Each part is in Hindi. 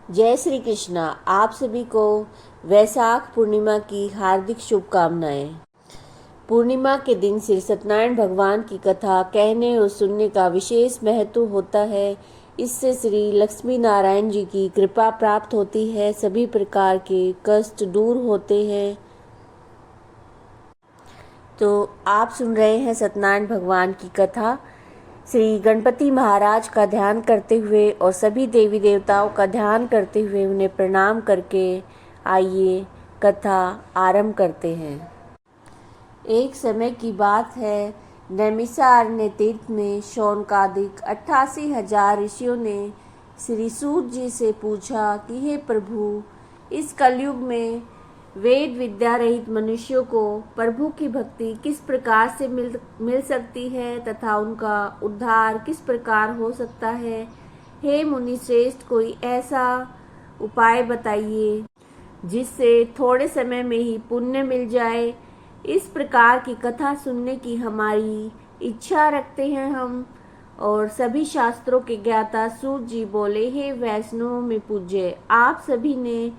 जय श्री कृष्णा। आप सभी को वैशाख पूर्णिमा की हार्दिक शुभकामनाएं। पूर्णिमा के दिन श्री सत्यनारायण भगवान की कथा कहने और सुनने का विशेष महत्व होता है। इससे श्री लक्ष्मी नारायण जी की कृपा प्राप्त होती है, सभी प्रकार के कष्ट दूर होते हैं। तो आप सुन रहे हैं सत्यनारायण भगवान की कथा। श्री गणपति महाराज का ध्यान करते हुए और सभी देवी देवताओं का ध्यान करते हुए उन्हें प्रणाम करके आइए कथा आरंभ करते हैं। एक समय की बात है, नैमिषारण्य तीर्थ में शौनकादिक 88,000 ऋषियों ने श्री सूत जी से पूछा कि हे प्रभु, इस कलयुग में वेद विद्या रहित मनुष्यों को प्रभु की भक्ति किस प्रकार से मिल सकती है तथा उनका उद्धार किस प्रकार हो सकता है। हे मुनि श्रेष्ठ, कोई ऐसा उपाय बताइए जिससे थोड़े समय में ही पुण्य मिल जाए। इस प्रकार की कथा सुनने की हमारी इच्छा रखते हैं हम। और सभी शास्त्रों के ज्ञाता सूत जी बोले, हे वैष्णव में पूज्य, आप सभी ने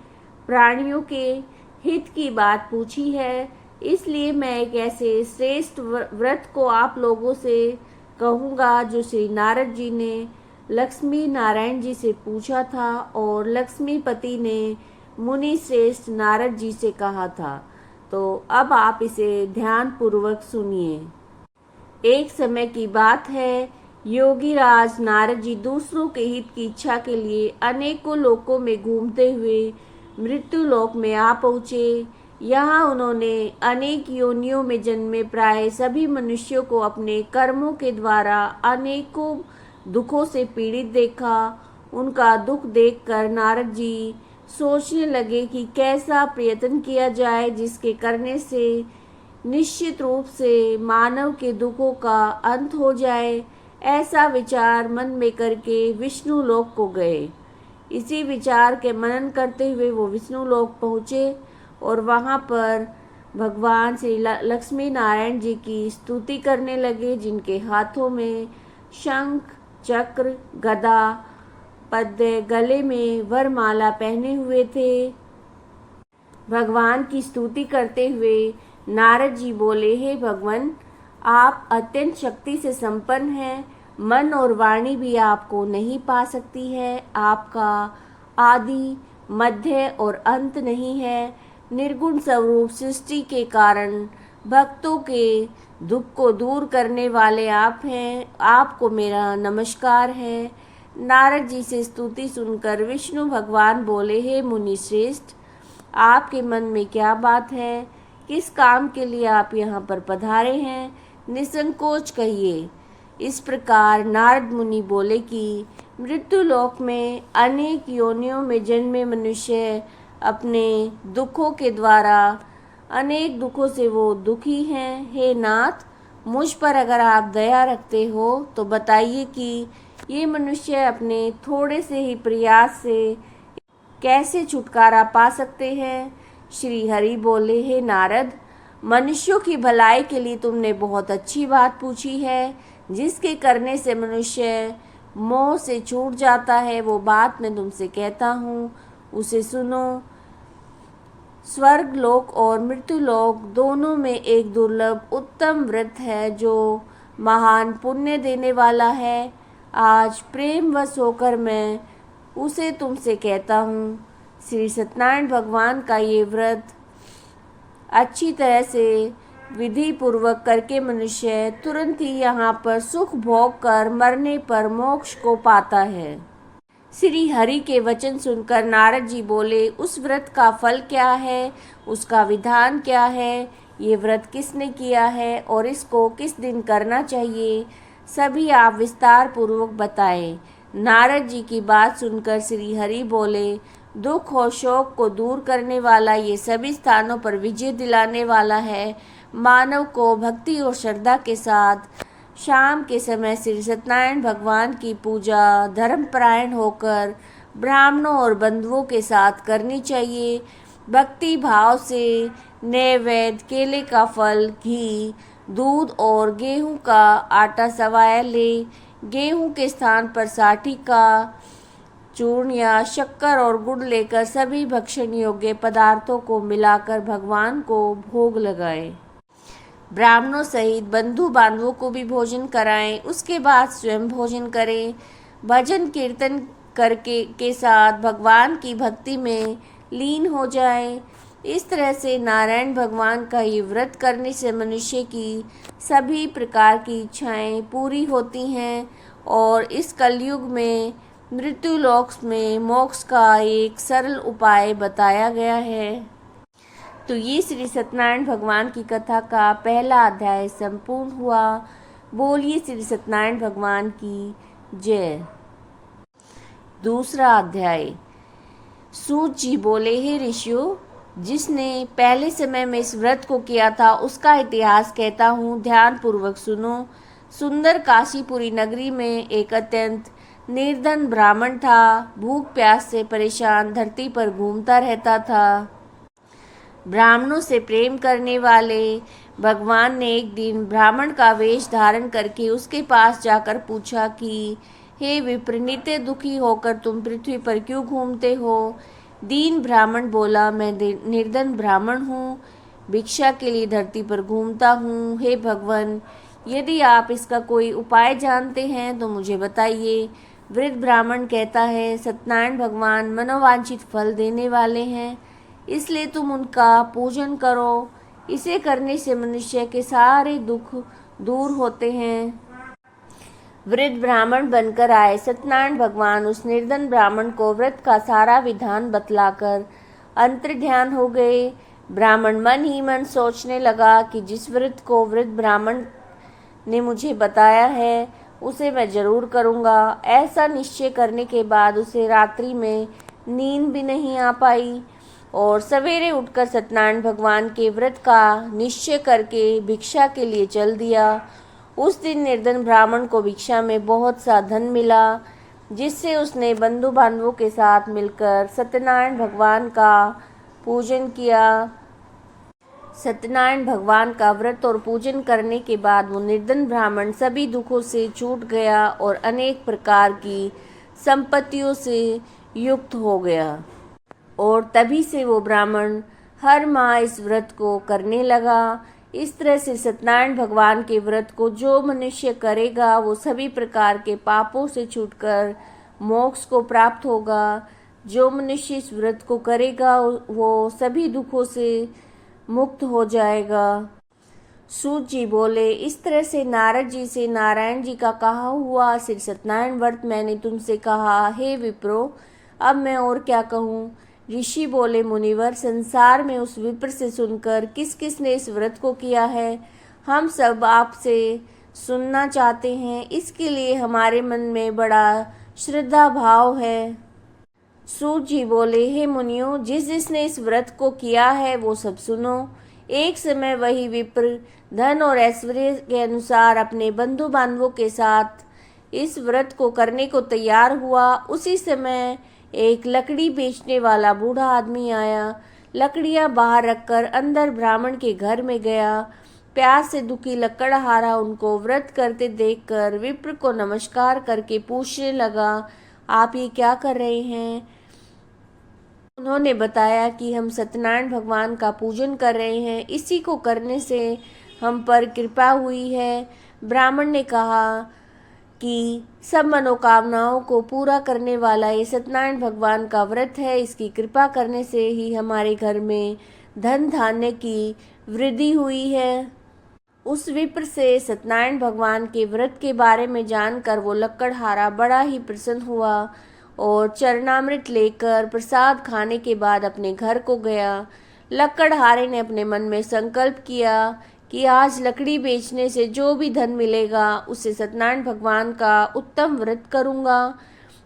प्राणियों के हित की बात पूछी है, इसलिए मैं एक ऐसे श्रेष्ठ व्रत को आप लोगों से कहूँगा जो श्री नारद जी ने लक्ष्मी नारायण जी से पूछा था और लक्ष्मीपति ने मुनि श्रेष्ठ नारद जी से कहा था। तो अब आप इसे ध्यान पूर्वक सुनिए। एक समय की बात है, योगीराज नारद जी दूसरों के हित की इच्छा के लिए अनेकों लोकों में घूमते हुए मृत्यु लोक में आ पहुँचे। यहाँ उन्होंने अनेक योनियों में जन्मे प्राय सभी मनुष्यों को अपने कर्मों के द्वारा अनेकों दुखों से पीड़ित देखा। उनका दुख देखकर नारद जी सोचने लगे कि कैसा प्रयत्न किया जाए जिसके करने से निश्चित रूप से मानव के दुखों का अंत हो जाए। ऐसा विचार मन में करके विष्णु लोक को गए। इसी विचार के मनन करते हुए वो विष्णु लोक पहुँचे और वहाँ पर भगवान श्री लक्ष्मी नारायण जी की स्तुति करने लगे, जिनके हाथों में शंख चक्र गदा पद्य गले में वरमाला पहने हुए थे। भगवान की स्तुति करते हुए नारद जी बोले, हे भगवान, आप अत्यंत शक्ति से संपन्न हैं। मन और वाणी भी आपको नहीं पा सकती है। आपका आदि मध्य और अंत नहीं है। निर्गुण स्वरूप सृष्टि के कारण भक्तों के दुख को दूर करने वाले आप हैं। आपको मेरा नमस्कार है। नारद जी से स्तुति सुनकर विष्णु भगवान बोले, हे मुनि श्रेष्ठ, आपके मन में क्या बात है? किस काम के लिए आप यहाँ पर पधारे हैं? निसंकोच कहिए। इस प्रकार नारद मुनि बोले कि मृत्यु लोक में अनेक योनियों में जन्मे मनुष्य अपने दुखों के द्वारा अनेक दुखों से वो दुखी हैं। हे नाथ, मुझ पर अगर आप दया रखते हो तो बताइए कि ये मनुष्य अपने थोड़े से ही प्रयास से कैसे छुटकारा पा सकते हैं। श्री हरि बोले, हे नारद, मनुष्यों की भलाई के लिए तुमने बहुत अच्छी बात पूछी है। जिसके करने से मनुष्य मोह से छूट जाता है, वो बात मैं तुमसे कहता हूँ, उसे सुनो। स्वर्ग लोक और मृत्यु लोक दोनों में एक दुर्लभ उत्तम व्रत है जो महान पुण्य देने वाला है। आज प्रेमवश होकर मैं उसे तुमसे कहता हूँ। श्री सत्यनारायण भगवान का ये व्रत अच्छी तरह से विधि पूर्वक करके मनुष्य तुरंत ही यहाँ पर सुख भोग कर मरने पर मोक्ष को पाता है। श्री हरि के वचन सुनकर नारद जी बोले, उस व्रत का फल क्या है? उसका विधान क्या है? ये व्रत किसने किया है और इसको किस दिन करना चाहिए? सभी आप विस्तार पूर्वक बताएं। नारद जी की बात सुनकर श्री हरि बोले, दुख और शोक को दूर करने वाला, ये सभी स्थानों पर विजय दिलाने वाला है। मानव को भक्ति और श्रद्धा के साथ शाम के समय श्री सत्यनारायण भगवान की पूजा धर्मपरायण होकर ब्राह्मणों और बंधुओं के साथ करनी चाहिए। भक्ति भाव से नैवेद्य, केले का फल, घी, दूध और गेहूं का आटा सवाया ले। गेहूं के स्थान पर साठी का चूर्ण या शक्कर और गुड़ लेकर सभी भक्षण योग्य पदार्थों को मिलाकर भगवान को भोग लगाए। ब्राह्मणों सहित बंधु बांधवों को भी भोजन कराएं। उसके बाद स्वयं भोजन करें। भजन कीर्तन करके के साथ भगवान की भक्ति में लीन हो जाएं। इस तरह से नारायण भगवान का ये व्रत करने से मनुष्य की सभी प्रकार की इच्छाएं पूरी होती हैं और इस कलयुग में मृत्यु लोक में मोक्ष का एक सरल उपाय बताया गया है। तो ये श्री सत्यनारायण भगवान की कथा का पहला अध्याय संपूर्ण हुआ। बोलिए श्री सत्यनारायण भगवान की जय। दूसरा अध्याय। सूत जी बोले, हे ऋषियों, जिसने पहले समय में इस व्रत को किया था उसका इतिहास कहता हूँ, ध्यान पूर्वक सुनो। सुंदर काशीपुरी नगरी में एक अत्यंत निर्धन ब्राह्मण था। भूख प्यास से परेशान धरती पर घूमता रहता था। ब्राह्मणों से प्रेम करने वाले भगवान ने एक दिन ब्राह्मण का वेश धारण करके उसके पास जाकर पूछा कि हे विप्र, नित्य दुखी होकर तुम पृथ्वी पर क्यों घूमते हो? दीन ब्राह्मण बोला, मैं निर्धन ब्राह्मण हूँ, भिक्षा के लिए धरती पर घूमता हूँ। हे भगवान, यदि आप इसका कोई उपाय जानते हैं तो मुझे बताइए। वृद्ध ब्राह्मण कहता है, सत्यनारायण भगवान मनोवांछित फल देने वाले हैं, इसलिए तुम उनका पूजन करो। इसे करने से मनुष्य के सारे दुख दूर होते हैं। वृद्ध ब्राह्मण बनकर आए सत्यनारायण भगवान उस निर्धन ब्राह्मण को व्रत का सारा विधान बतलाकर अंतर्ध्यान हो गए। ब्राह्मण मन ही मन सोचने लगा कि जिस व्रत को वृद्ध ब्राह्मण ने मुझे बताया है उसे मैं जरूर करूँगा। ऐसा निश्चय करने के बाद उसे रात्रि में नींद भी नहीं आ पाई और सवेरे उठकर सत्यनारायण भगवान के व्रत का निश्चय करके भिक्षा के लिए चल दिया। उस दिन निर्धन ब्राह्मण को भिक्षा में बहुत सा धन मिला, जिससे उसने बंधु बांधवों के साथ मिलकर सत्यनारायण भगवान का पूजन किया। सत्यनारायण भगवान का व्रत और पूजन करने के बाद वो निर्धन ब्राह्मण सभी दुखों से छूट गया और अनेक प्रकार की संपत्तियों से युक्त हो गया। और तभी से वो ब्राह्मण हर माह इस व्रत को करने लगा। इस तरह से सत्यनारायण भगवान के व्रत को जो मनुष्य करेगा वो सभी प्रकार के पापों से छूटकर मोक्ष को प्राप्त होगा। जो मनुष्य इस व्रत को करेगा वो सभी दुखों से मुक्त हो जाएगा। सूत जी बोले, इस तरह से नारद जी से नारायण जी का कहा हुआ श्री सत्यनारायण व्रत मैंने तुमसे कहा। हे विप्रो, अब मैं और क्या कहूँ? ऋषि बोले, मुनिवर, संसार में उस विप्र से सुनकर किस किस ने इस व्रत को किया है हम सब आपसे सुनना चाहते हैं। इसके लिए हमारे मन में बड़ा श्रद्धा भाव है। सूत जी बोले, हे मुनियों, जिसने इस व्रत को किया है वो सब सुनो। एक समय वही विप्र धन और ऐश्वर्य के अनुसार अपने बंधु बांधवों के साथ इस व्रत को करने को तैयार हुआ। उसी समय एक लकड़ी बेचने वाला बूढ़ा आदमी आया। लकड़ियां बाहर रखकर अंदर ब्राह्मण के घर में गया। प्यास से दुखी लकड़हारा उनको व्रत करते देखकर विप्र को नमस्कार करके पूछने लगा, आप ये क्या कर रहे हैं? उन्होंने बताया कि हम सत्यनारायण भगवान का पूजन कर रहे हैं, इसी को करने से हम पर कृपा हुई है। ब्राह्मण ने कहा कि सब मनोकामनाओं को पूरा करने वाला ये सत्यनारायण भगवान का व्रत है। इसकी कृपा करने से ही हमारे घर में धन धान्य की वृद्धि हुई है। उस विप्र से सत्यनारायण भगवान के व्रत के बारे में जानकर वो लकड़हारा बड़ा ही प्रसन्न हुआ और चरणामृत लेकर प्रसाद खाने के बाद अपने घर को गया। लकड़हारे ने अपने मन में संकल्प किया कि आज लकड़ी बेचने से जो भी धन मिलेगा उससे सत्यनारायण भगवान का उत्तम व्रत करूँगा।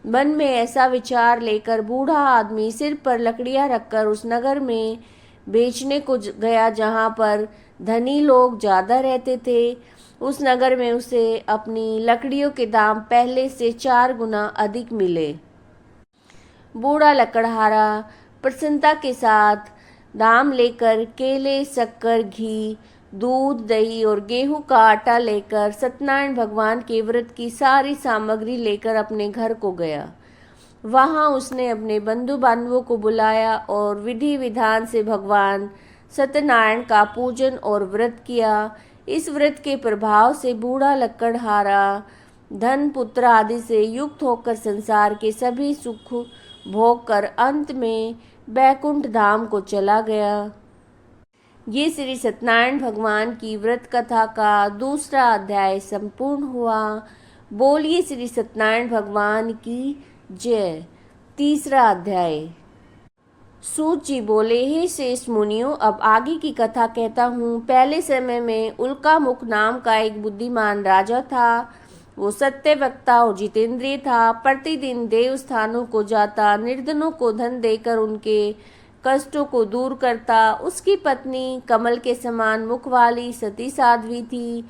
मन में ऐसा विचार लेकर बूढ़ा आदमी सिर पर लकड़ियाँ रखकर उस नगर में बेचने को गया जहाँ पर धनी लोग ज़्यादा रहते थे। उस नगर में उसे अपनी लकड़ियों के दाम पहले से 4 गुना अधिक मिले। बूढ़ा लकड़हारा प्रसन्नता के साथ दाम लेकर केले, शक्कर, घी, दूध, दही और गेहूं का आटा लेकर सत्यनारायण भगवान के व्रत की सारी सामग्री लेकर अपने घर को गया। वहाँ उसने अपने बंधु बांधवों को बुलाया और विधि विधान से भगवान सत्यनारायण का पूजन और व्रत किया। इस व्रत के प्रभाव से बूढ़ा लक्कड़हारा धन पुत्र आदि से युक्त होकर संसार के सभी सुख भोग कर अंत में बैकुंठ धाम को चला गया। ये श्री सत्यनारायण भगवान की व्रत कथा का दूसरा अध्याय संपूर्ण हुआ। बोलिए श्री सत्यनारायण भगवान की जय। तीसरा अध्याय। सूत जी बोले, हे श्रेष्ठ मुनियों, अब आगे की कथा कहता हूँ। पहले समय में उल्कामुख नाम का एक बुद्धिमान राजा था। वो सत्यवक्ता और जितेंद्रिय था। प्रतिदिन देव स्थानों को जाता, निर्धनों को धन देकर उनके कष्टों को दूर करता। उसकी पत्नी कमल के समान मुख वाली सती साध्वी थी।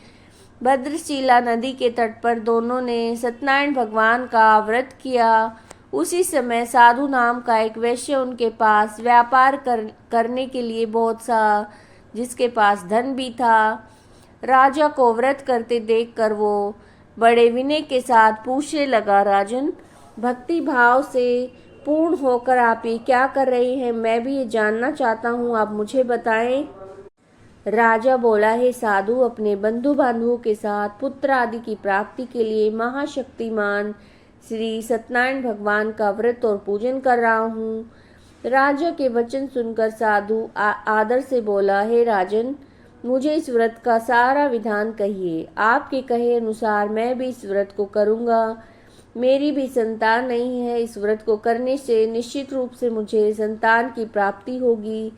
भद्रशिला नदी के तट पर दोनों ने सत्यनारायण भगवान का व्रत किया। उसी समय साधु नाम का एक वैश्य उनके पास व्यापार करने के लिए बहुत सा, जिसके पास धन भी था। राजा को व्रत करते देखकर वो बड़े विनय के साथ पूछने लगा, राजन, भक्ति भाव से पूर्ण होकर आप ये क्या कर रहे हैं? मैं भी ये जानना चाहता हूँ, आप मुझे बताएं। राजा बोला, है साधु, अपने बंधु बांधवों के साथ पुत्र आदि की प्राप्ति के लिए महाशक्तिमान श्री सत्यनारायण भगवान का व्रत और पूजन कर रहा हूँ। राजा के वचन सुनकर साधु आदर से बोला, हे राजन, मुझे इस व्रत का सारा विधान कहिए। आपके कहे अनुसार मैं भी इस व्रत को करूँगा। मेरी भी संतान नहीं है। इस व्रत को करने से निश्चित रूप से मुझे संतान की प्राप्ति होगी।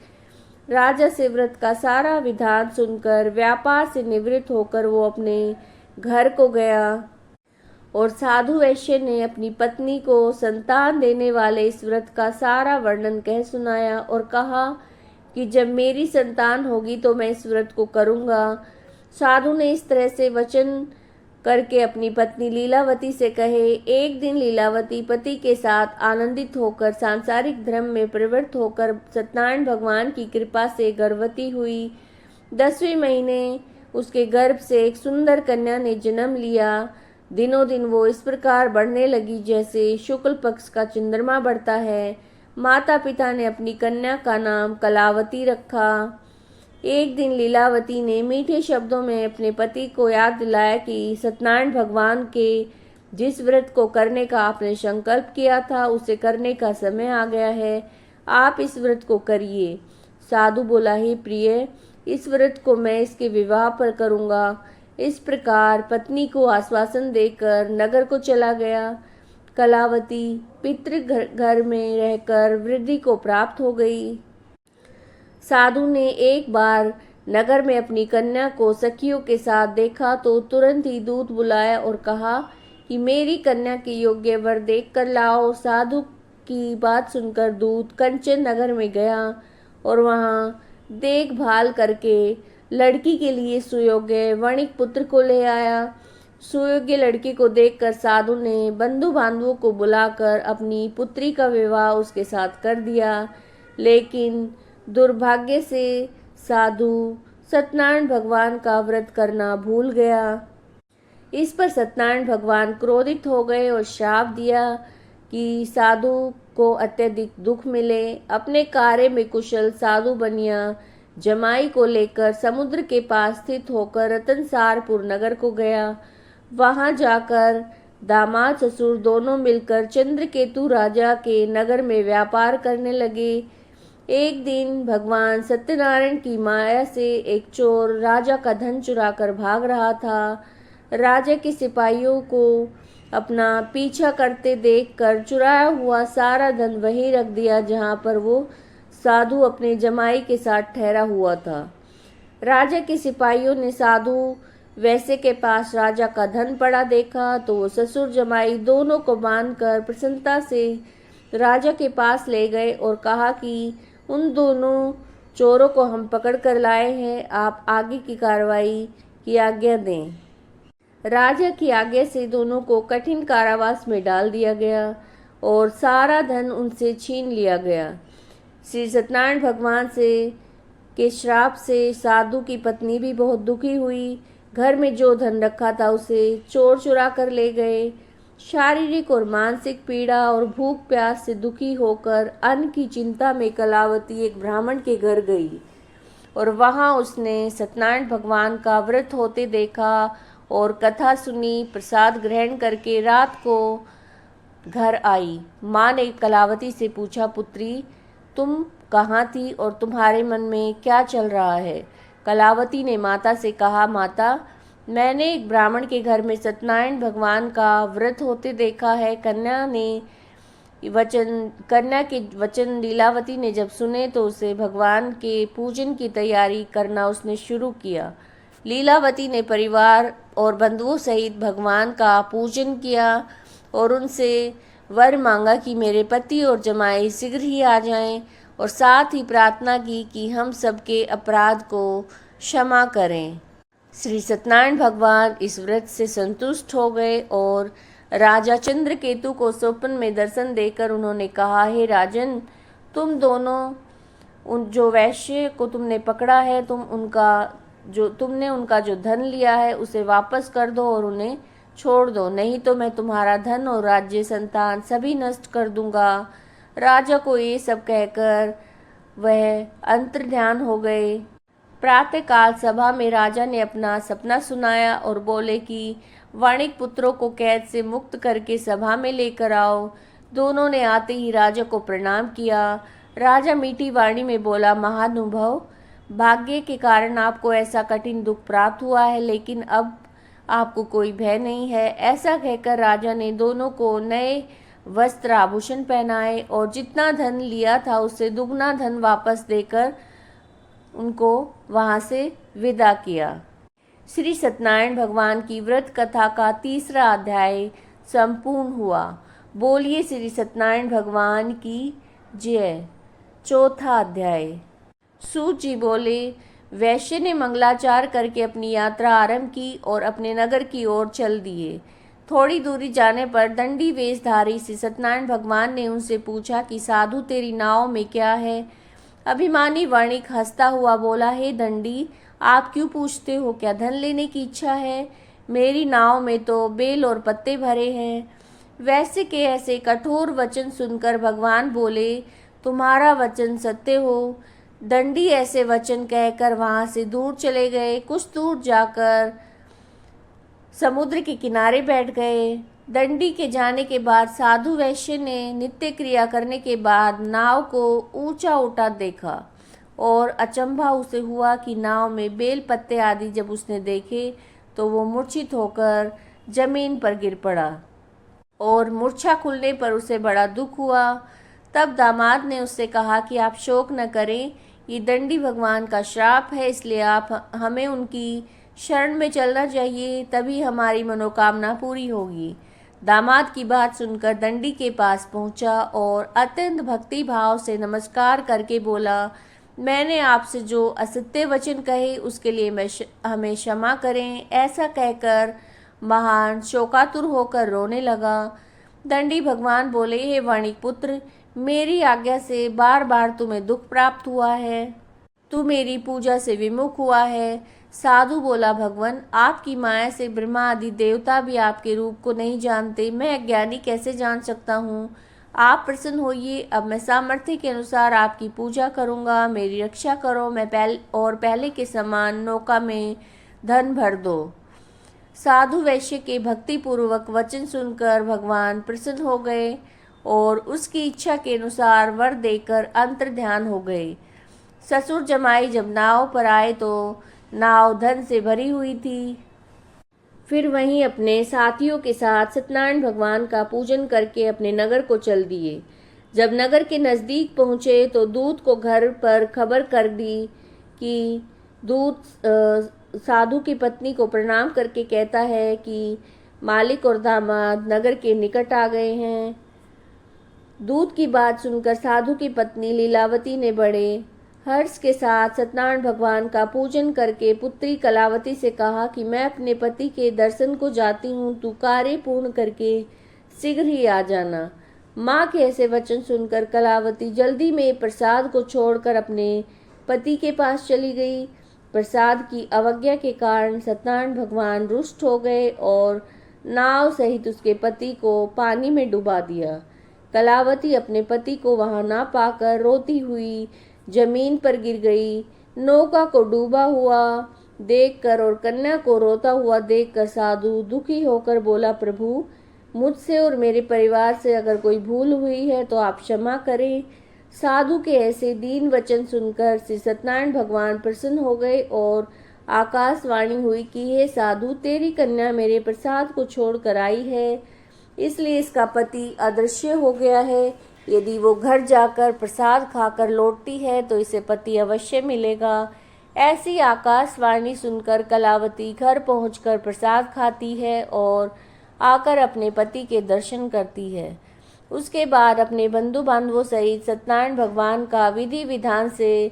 राजा से व्रत का सारा विधान सुनकर व्यापार से निवृत्त होकर वो अपने घर को गया और साधु वैश्य ने अपनी पत्नी को संतान देने वाले इस व्रत का सारा वर्णन कह सुनाया और कहा कि जब मेरी संतान होगी तो मैं इस व्रत को करूँगा। साधु ने इस तरह से वचन करके अपनी पत्नी लीलावती से कहे। एक दिन लीलावती पति के साथ आनंदित होकर सांसारिक धर्म में प्रवृत्त होकर सत्यनारायण भगवान की कृपा से गर्भवती हुई। 10वें महीने उसके गर्भ से एक सुंदर कन्या ने जन्म लिया। दिनों दिन वो इस प्रकार बढ़ने लगी जैसे शुक्ल पक्ष का चंद्रमा बढ़ता है। माता पिता ने अपनी कन्या का नाम कलावती रखा। एक दिन लीलावती ने मीठे शब्दों में अपने पति को याद दिलाया कि सत्यनारायण भगवान के जिस व्रत को करने का आपने संकल्प किया था उसे करने का समय आ गया है। आप इस व्रत को करिए। साधु बोला, हे प्रिय, इस व्रत को मैं इसके विवाह पर करूँगा। इस प्रकार पत्नी को आश्वासन देकर नगर को चला गया। कलावती पितृ घर में रहकर वृद्धि को प्राप्त हो गई। साधु ने एक बार नगर में अपनी कन्या को सखियों के साथ देखा तो तुरंत ही दूत बुलाया और कहा कि मेरी कन्या के योग्य वर देख कर लाओ। साधु की बात सुनकर दूत कंचन नगर में गया और वहाँ देखभाल करके लड़की के लिए सुयोग्य वणिक पुत्र को ले आया। सुयोग्य लड़की को देखकर साधु ने बंधु बांधवों को बुलाकर अपनी पुत्री का विवाह उसके साथ कर दिया। लेकिन दुर्भाग्य से साधु सत्यनारायण भगवान का व्रत करना भूल गया। इस पर सत्यनारायण भगवान क्रोधित हो गए और श्राप दिया कि साधु को अत्यधिक दुख मिले। अपने कार्य में कुशल साधु बनिया जमाई को लेकर समुद्र के पास स्थित होकर रतनसारपुर नगर को गया। वहां जाकर दामाद ससुर दोनों मिलकर चंद्रकेतु राजा के नगर में व्यापार करने लगे। एक दिन भगवान सत्यनारायण की माया से एक चोर राजा का धन चुराकर भाग रहा था। राजा के सिपाहियों को अपना पीछा करते देखकर चुराया हुआ सारा धन वहीं रख दिया जहां पर वो साधु अपने जमाई के साथ ठहरा हुआ था। राजा के सिपाहियों ने साधु वैसे के पास राजा का धन पड़ा देखा तो वो ससुर जमाई दोनों को बांधकर प्रसन्नता से राजा के पास ले गए और कहा कि उन दोनों चोरों को हम पकड़ कर लाए हैं, आप आगे की कार्रवाई की आज्ञा दें। राजा की आज्ञा से दोनों को कठिन कारावास में डाल दिया गया और सारा धन उनसे छीन लिया गया। श्री सत्यनारायण भगवान से के श्राप से साधु की पत्नी भी बहुत दुखी हुई। घर में जो धन रखा था उसे चोर चुरा कर ले गए। शारीरिक और मानसिक पीड़ा और भूख प्यास से दुखी होकर अन्न की चिंता में कलावती एक ब्राह्मण के घर गई और वहां उसने सत्यनारायण भगवान का व्रत होते देखा और कथा सुनी। प्रसाद ग्रहण करके रात को घर आई। माँ ने कलावती से पूछा, पुत्री तुम कहाँ थी और तुम्हारे मन में क्या चल रहा है? कलावती ने माता से कहा, माता मैंने एक ब्राह्मण के घर में सत्यनारायण भगवान का व्रत होते देखा है। कन्या के वचन लीलावती ने जब सुने तो उसे भगवान के पूजन की तैयारी करना उसने शुरू किया। लीलावती ने परिवार और बंधुओं सहित भगवान का पूजन किया और उनसे वर मांगा कि मेरे पति और जमाई शीघ्र ही आ जाएं और साथ ही प्रार्थना की कि हम सबके अपराध को क्षमा करें। श्री सत्यनारायण भगवान इस व्रत से संतुष्ट हो गए और राजा चंद्रकेतु को स्वप्न में दर्शन देकर उन्होंने कहा, हे राजन, तुम दोनों जो वैश्य को तुमने पकड़ा है तुमने उनका जो धन लिया है उसे वापस कर दो और उन्हें छोड़ दो, नहीं तो मैं तुम्हारा धन और राज्य संतान सभी नष्ट कर दूंगा। राजा को ये सब कहकर वह अंतर्ध्यान हो गए। प्रातःकाल सभा में राजा ने अपना सपना सुनाया और बोले कि वाणिक पुत्रों को कैद से मुक्त करके सभा में लेकर आओ। दोनों ने आते ही राजा को प्रणाम किया। राजा मीठी वाणी में बोला, महानुभाव, भाग्य के कारण आपको ऐसा कठिन दुख प्राप्त हुआ है, लेकिन अब आपको कोई भय नहीं है। ऐसा कहकर राजा ने दोनों को नए वस्त्र आभूषण पहनाए और जितना धन लिया था उससे दुगना धन वापस देकर उनको वहां से विदा किया। श्री सत्यनारायण भगवान की व्रत कथा का तीसरा अध्याय संपूर्ण हुआ। बोलिए श्री सत्यनारायण भगवान की जय। चौथा अध्याय। सूत जी बोले, वैश्य ने मंगलाचार करके अपनी यात्रा आरंभ की और अपने नगर की ओर चल दिए। थोड़ी दूरी जाने पर दंडी वेशधारी श्री सत्यनारायण भगवान ने उनसे पूछा कि साधु तेरी नाव में क्या है? अभिमानी वणिक हंसता हुआ बोला, हे दंडी, आप क्यों पूछते हो? क्या धन लेने की इच्छा है? मेरी नाव में तो बेल और पत्ते भरे हैं। वैश्य के ऐसे कठोर वचन सुनकर भगवान बोले, तुम्हारा वचन सत्य हो। दंडी ऐसे वचन कहकर वहां से दूर चले गए। कुछ दूर जाकर समुद्र के किनारे बैठ गए। दंडी के जाने के बाद साधु वैश्य ने नित्य क्रिया करने के बाद नाव को ऊंचा उठा देखा और अचंभा उसे हुआ कि नाव में बेल पत्ते आदि जब उसने देखे तो वो मूर्छित होकर जमीन पर गिर पड़ा और मूर्छा खुलने पर उसे बड़ा दुख हुआ। तब दामाद ने उससे कहा कि आप शोक न करें, ये दंडी भगवान का श्राप है, इसलिए आप हमें उनकी शरण में चलना चाहिए, तभी हमारी मनोकामना पूरी होगी। दामाद की बात सुनकर दंडी के पास पहुंचा और अत्यंत भक्ति भाव से नमस्कार करके बोला, मैंने आपसे जो असत्य वचन कहे उसके लिए हमें क्षमा करें। ऐसा कहकर महान शोकातुर होकर रोने लगा। दंडी भगवान बोले, हे वाणिक पुत्र, मेरी आज्ञा से बार बार तुम्हें दुख प्राप्त हुआ है, तू मेरी पूजा से विमुख हुआ है। साधु बोला, भगवान, आपकी माया से ब्रह्मा आदि देवता भी आपके रूप को नहीं जानते, मैं अज्ञानी कैसे जान सकता हूँ? आप प्रसन्न होइए, अब मैं सामर्थ्य के अनुसार आपकी पूजा करूँगा, मेरी रक्षा करो। मैं पहले के समान नौका में धन भर दो। साधु वैश्य के भक्तिपूर्वक वचन सुनकर भगवान प्रसन्न हो गए और उसकी इच्छा के अनुसार वर देकर अंतर्ध्यान हो गए। ससुर जमाई जब नाव पर आए तो नाव धन से भरी हुई थी। फिर वहीं अपने साथियों के साथ सत्यनारायण भगवान का पूजन करके अपने नगर को चल दिए। जब नगर के नज़दीक पहुँचे तो दूत को घर पर खबर कर दी कि दूत साधु की पत्नी को प्रणाम करके कहता है कि मालिक और दामाद नगर के निकट आ गए हैं। दूत की बात सुनकर साधु की पत्नी लीलावती ने बड़े हर्ष के साथ सत्यनारायण भगवान का पूजन करके पुत्री कलावती से कहा कि मैं अपने पति के दर्शन को जाती हूँ, तू कार्य पूर्ण करके शीघ्र ही आ जाना। माँ के ऐसे वचन सुनकर कलावती जल्दी में प्रसाद को छोड़कर अपने पति के पास चली गई। प्रसाद की अवज्ञा के कारण सत्यनारायण भगवान रुष्ट हो गए और नाव सहित उसके पति को पानी में डुबा दिया। कलावती अपने पति को वहां ना पाकर रोती हुई जमीन पर गिर गई। नौका को डूबा हुआ देखकर और कन्या को रोता हुआ देखकर साधु दुखी होकर बोला, प्रभु, मुझसे और मेरे परिवार से अगर कोई भूल हुई है तो आप क्षमा करें। साधु के ऐसे दीन वचन सुनकर श्री सत्यनारायण भगवान प्रसन्न हो गए और आकाशवाणी हुई कि हे साधु, तेरी कन्या मेरे प्रसाद को छोड़कर आई है, इसलिए इसका पति अदृश्य हो गया है। यदि वो घर जाकर प्रसाद खाकर लौटती है तो इसे पति अवश्य मिलेगा। ऐसी आकाशवाणी सुनकर कलावती घर पहुंचकर प्रसाद खाती है और आकर अपने पति के दर्शन करती है। उसके बाद अपने बंधु बांधवों सहित सत्यनारायण भगवान का विधि विधान से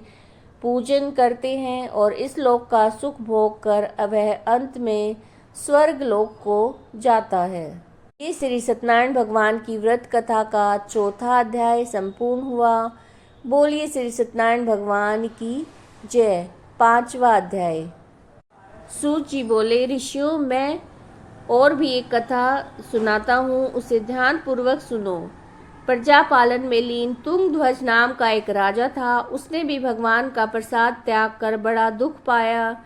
पूजन करते हैं और इस लोक का सुख भोग कर वह अंत में स्वर्ग लोक को जाता है। ये श्री सत्यनारायण भगवान की व्रत कथा का चौथा अध्याय संपूर्ण हुआ। बोलिए श्री सत्यनारायण भगवान की जय। पांचवा अध्याय। सूत जी बोले, ऋषियों, मैं और भी एक कथा सुनाता हूँ, उसे ध्यान पूर्वक सुनो। प्रजा पालन में लीन तुंगध्वज नाम का एक राजा था। उसने भी भगवान का प्रसाद त्याग कर बड़ा दुख पाया।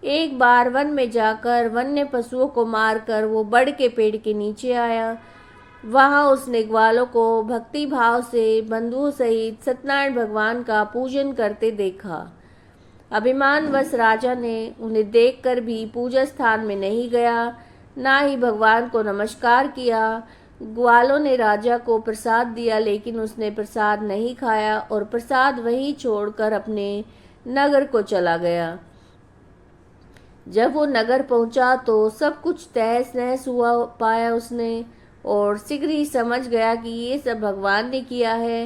एक बार वन में जाकर वन्य पशुओं को मारकर वो बड़ के पेड़ के नीचे आया। वहाँ उसने ग्वालों को भक्ति भाव से बंधुओं सहित सत्यनारायण भगवान का पूजन करते देखा। अभिमानवश राजा ने उन्हें देखकर भी पूजा स्थान में नहीं गया, ना ही भगवान को नमस्कार किया। ग्वालों ने राजा को प्रसाद दिया, लेकिन उसने प्रसाद नहीं खाया और प्रसाद वहीं छोड़कर अपने नगर को चला गया। जब वो नगर पहुंचा तो सब कुछ तहस नहस हुआ पाया उसने और शीघ्र ही समझ गया कि ये सब भगवान ने किया है।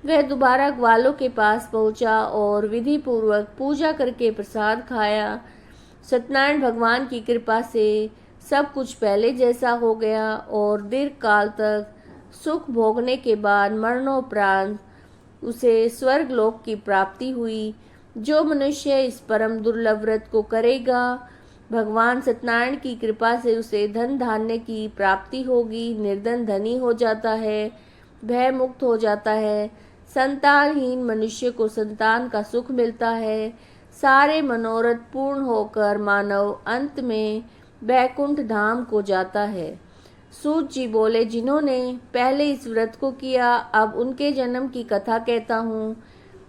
वह दोबारा ग्वालों के पास पहुंचा और विधि पूर्वक पूजा करके प्रसाद खाया। सत्यनारायण भगवान की कृपा से सब कुछ पहले जैसा हो गया और दीर्घ काल तक सुख भोगने के बाद मरणोपरांत उसे स्वर्ग लोक की प्राप्ति हुई। जो मनुष्य इस परम दुर्लभ व्रत को करेगा, भगवान सत्यनारायण की कृपा से उसे धन धान्य की प्राप्ति होगी, निर्धन धनी हो जाता है, भय मुक्त हो जाता है, संतानहीन मनुष्य को संतान का सुख मिलता है, सारे मनोरथ पूर्ण होकर मानव अंत में बैकुंठ धाम को जाता है। सूत जी बोले, जिन्होंने पहले इस व्रत को किया, अब उनके जन्म की कथा कहता हूँ।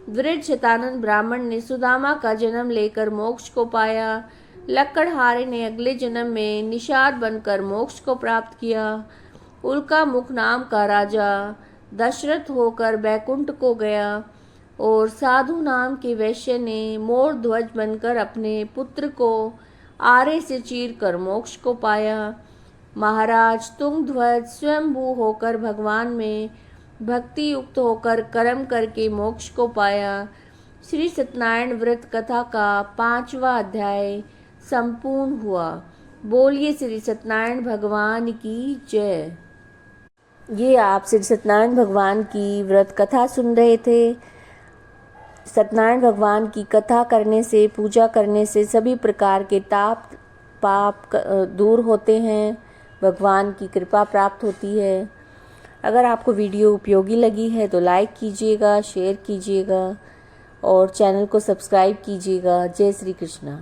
वृद्ध शतानंद ब्राह्मण ने सुदामा का जन्म लेकर मोक्ष को पाया। लक्कड़हारे ने अगले जन्म में निषाद बनकर मोक्ष को प्राप्त किया। उल्का मुख नाम का राजा दशरथ होकर बैकुंठ को गया और साधु नाम के वैश्य ने मोर ध्वज बनकर अपने पुत्र को आरे से चीर कर मोक्ष को पाया। महाराज तुंगध्वज स्वयंभू होकर भगवान में भक्ति युक्त होकर कर्म करके मोक्ष को पाया। श्री सत्यनारायण व्रत कथा का पांचवा अध्याय संपूर्ण हुआ। बोलिए श्री सत्यनारायण भगवान की जय। ये आप श्री सत्यनारायण भगवान की व्रत कथा सुन रहे थे। सत्यनारायण भगवान की कथा करने से, पूजा करने से सभी प्रकार के ताप पाप दूर होते हैं, भगवान की कृपा प्राप्त होती है। अगर आपको वीडियो उपयोगी लगी है तो लाइक कीजिएगा, शेयर कीजिएगा और चैनल को सब्सक्राइब कीजिएगा। जय श्री कृष्णा।